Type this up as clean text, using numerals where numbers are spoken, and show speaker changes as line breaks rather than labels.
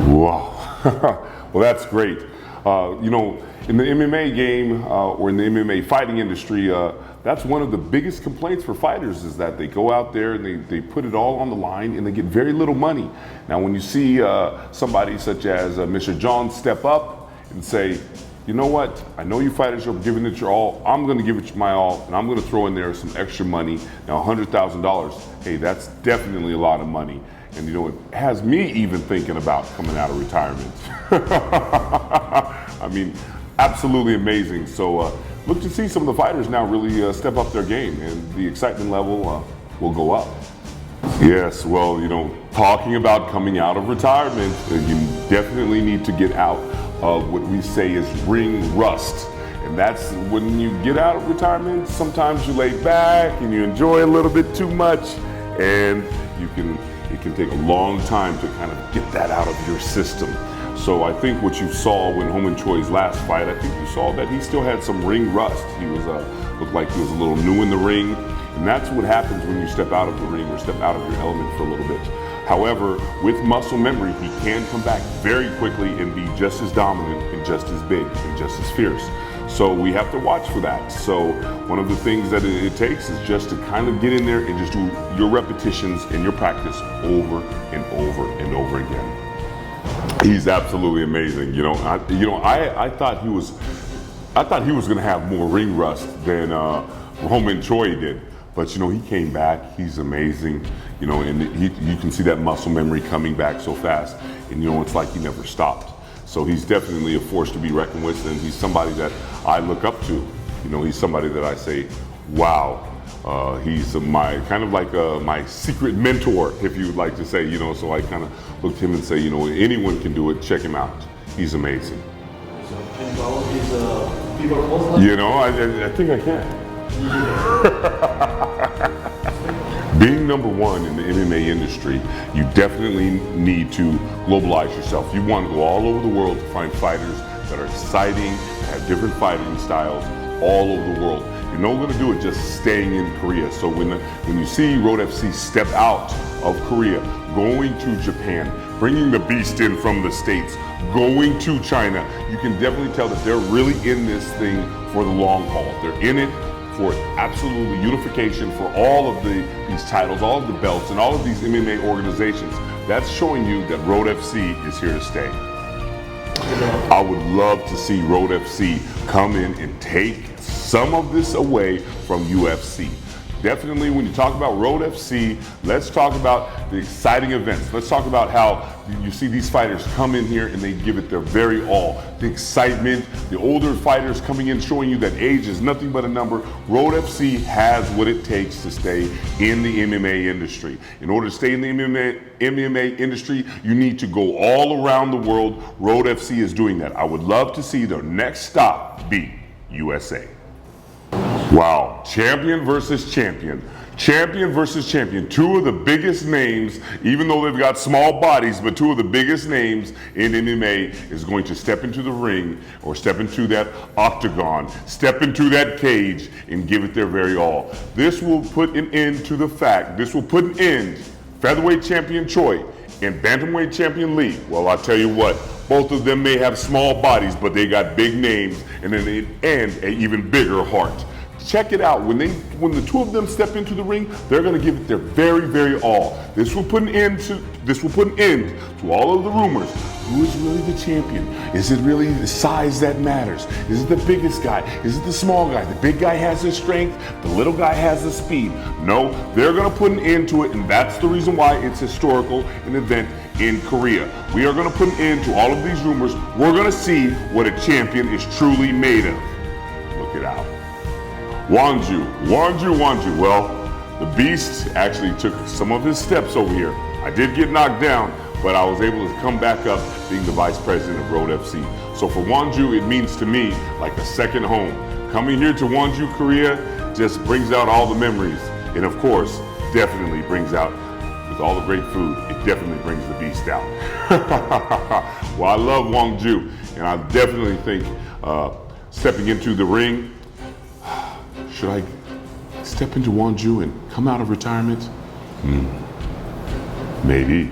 Wow. Well, that's great. You know, in the MMA game or in the MMA fighting industry, that's one of the biggest complaints for fighters is that they go out there and they put it all on the line and they get very little money. Now, when you see somebody such as Mr. John step up and say, you know what, I know you fighters are giving it your all, I'm gonna give it my all, and I'm gonna throw in there some extra money. Now, $100,000, hey, that's definitely a lot of money. And you know, it has me even thinking about coming out of retirement. I mean, absolutely amazing. So look to see some of the fighters now really step up their game, and the excitement level will go up. Yes, well, you know, talking about coming out of retirement, you definitely need to get out of what we say is ring rust. And that's when you get out of retirement, sometimes you lay back and you enjoy a little bit too much, and it can take a long time to kind of get that out of your system. So I think what you saw when Ho Man Choi's last fight, I think you saw that he still had some ring rust. He was looked like he was a little new in the ring, and that's what happens when you step out of the ring or step out of your element for a little bit. However, with muscle memory, he can come back very quickly and be just as dominant and just as big and just as fierce. So we have to watch for that. So one of the things that it takes is just to kind of get in there and just do your repetitions and your practice over and over and over again. He's absolutely amazing. I thought he was going to have more ring rust than Ho Man Choi did. But you know, he came back. He's amazing. You know, and you can see that muscle memory coming back so fast. And you know, it's like he never stopped. So he's definitely a force to be reckoned with, and he's somebody that I look up to. You know, he's somebody that I say, wow, he's my kind of like my secret mentor, if you would like to say. You know, so I kind of look at him and say, you know, anyone can do it. Check him out. He's amazing.
So can you follow his people post?
You know, I think I can. Being number one in the MMA industry, you definitely need to globalize yourself. You want to go all over the world to find fighters that are exciting, that have different fighting styles all over the world. You're not going to do it just staying in Korea. So when you see Road FC step out of Korea, going to Japan, bringing the beast in from the States, going to China, you can definitely tell that they're really in this thing for the long haul. They're in it for absolutely unification for all of these titles, all of the belts, and all of these MMA organizations. That's showing you that Road FC is here to stay. I would love to see Road FC come in and take some of this away from UFC. Definitely, when you talk about Road FC, let's talk about the exciting events. Let's talk about how you see these fighters come in here and they give it their very all. The excitement, the older fighters coming in showing you that age is nothing but a number. Road FC has what it takes to stay in the MMA industry. In order to stay in the MMA industry, you need to go all around the world. Road FC is doing that. I would love to see their next stop be USA. Wow, champion versus champion. Champion versus champion. Two of the biggest names, even though they've got small bodies, but two of the biggest names in MMA is going to step into the ring or step into that octagon, step into that cage and give it their very all. This will put an end to the fact, this will put an end, featherweight champion Choi and bantamweight champion Lee. Well, I'll tell you what, both of them may have small bodies, but they got big names and an even bigger heart. Check it out. When the two of them step into the ring, they're going to give it their very, very all. This will put an end to all of the rumors. Who is really the champion? Is it really the size that matters? Is it the biggest guy? Is it the small guy? The big guy has the strength, the little guy has the speed. No, they're going to put an end to it, and that's the reason why it's historical, an event in Korea. We are going to put an end to all of these rumors. We're going to see what a champion is truly made of. Look it out. Wanju. Well, the beast actually took some of his steps over here. I did get knocked down, but I was able to come back up being the vice president of Road FC. So for Wanju, it means to me like a second home. Coming here to Wanju, Korea just brings out all the memories. And of course, definitely brings out, with all the great food, it definitely brings the beast out. Well, I love Wanju, and I definitely think stepping into the ring, should I step into Wanju and come out of retirement? Maybe.